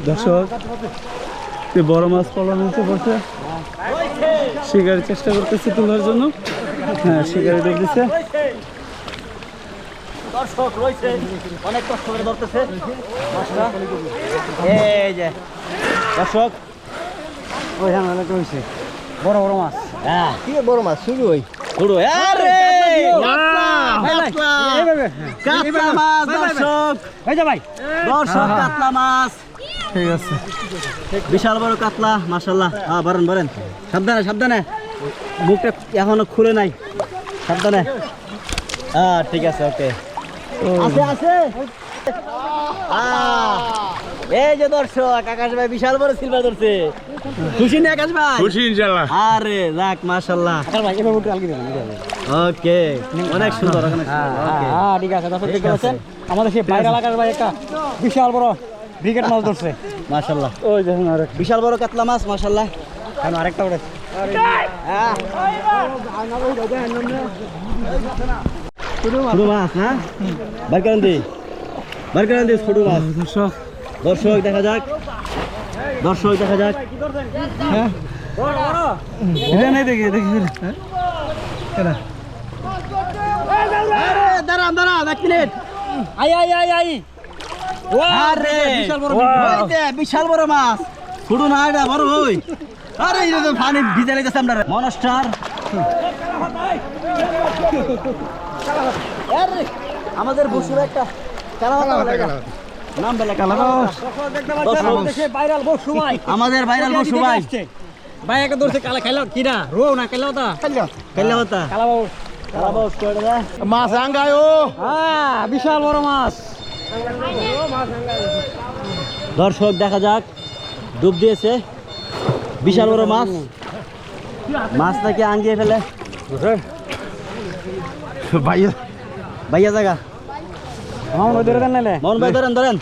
দর্শক বড় মাছ পলানো হচ্ছে বসে শিকারের চেষ্টা করতেছে তোলার জন্য। হ্যাঁ, শিকারে ডুব দিচ্ছে। দর্শক রয়েছে অনেক কষ্ট করে ধরতেছে মাছটা। এই যে দর্শক ওই হ্যাঁ রয়েছে বড় বড় মাছ। হ্যাঁ কি বড় মাছ শুরু হই শুরু। আরে কাতলা মাছ দর্শক, এই যে ভাই দর্শক কাতলা মাছ। ঠিক আছে, বিশাল বড় কাতলা মাশাআল্লাহ। হ্যাঁ বরেন বরেন, সাবধানে সাবধানে, মুখটা এখনো খুলে নাই, সাবধানে। হ্যাঁ ঠিক আছে, ওকে আছে আছে। এই যে দর্শক আকাশ ভাই বিশাল বড় সিলভার ধরছে। খুশি না আকাশ ভাই? খুশি ইনশাআল্লাহ। আরে যাক মাশাআল্লাহ। আকাশ ভাই এভাবে উঠে আলগি দেন। ওকে অনেক সুন্দর, অনেক সুন্দর। ওকে হ্যাঁ ঠিক আছে, দর্শক দেখতে পাচ্ছেন আমাদের সেই ভাইরাল আকাশ ভাই একটা বিশাল বড় ব্রিগেড মাছ ধরছে মাশাআল্লাহ। ওই দেখুন আরেক বিশাল বড় কাতলা মাছ মাশাআল্লাহ। আরেকটা উঠে হ্যাঁ ছোট মাছ। হ্যাঁ বার করেন দি, বার করেন দি ছোট মাছ। দর্শক দর্শক দেখা যাক, দর্শক দেখা যাক। হ্যাঁ এটা নেই, দেখি দেখি এটা দাঁড়ান দাঁড়ান এক minute. I I I I, আরে বিশাল বড় ওই যে বিশাল বড় মাছ। ছোট না এটা বড় হই। আরে এই যে পানি ভিজে লেগেছে আমরা। মনস্টার আমাদের বসুর একটা নাম বলে ভাইরাল বসু ভাই, আমাদের ভাইরাল বসু ভাই। ভাই একটা ধরছে কালা খাইলো কি না রো না খাইলো তা খেলে হতা কালা বাবু কালাবাউস করে দে। মাছ আঙ্গায়ো। হ্যাঁ বিশাল বড় মাছ। দর্শক দেখা যাক, ডুব দিয়েছে বিশাল বড় মাছ। মাছটাকে আঙ্গিয়ে ফেলে ভাইয়া ভাইয়া জায়গা। মামুন ওই ধরে দেন নাইলে মোহন ভাই ধরেন ধরেন।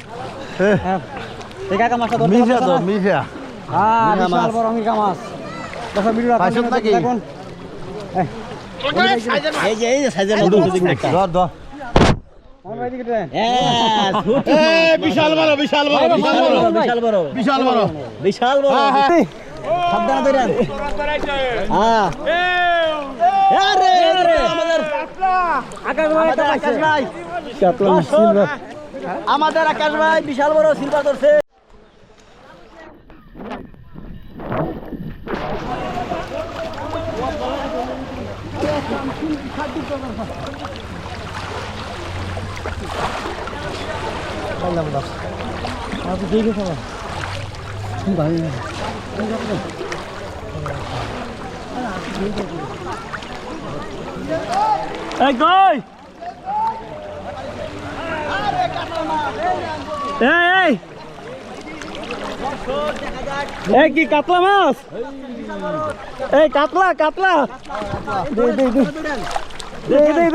হ্যাঁ ঠিক আছে, মাছটা ধরতে মিশা পারতেছে তো না? মিশা। হ্যাঁ মিঠা বিশাল মাছ। বড় মিঠা মাছ। দর্শক ভিডিওটা পাইছেন নাকি? দেখুন। এই যে সাইজের মতো একটা। ধর ধর। মামুন ভাই দিকে দেন। হ্যাঁ, ছোট এ বিশাল বড় বিশাল বড় বিশাল বড় বিশাল বড় বিশাল বড়। বিশাল বড়। সাবধানে ধরেন। হ্যাঁ আরে আরে আমাদের আকাশ ভাই আমাদের আকাশ ভাই, কাতলা মাছ সিলভার। আমাদের আকাশ ভাই বিশাল বড় সিলভার ধরছে। এই কই এই এই কি কাতলা মাছ? এই কাতলা কাতলা দে দে দে দে দে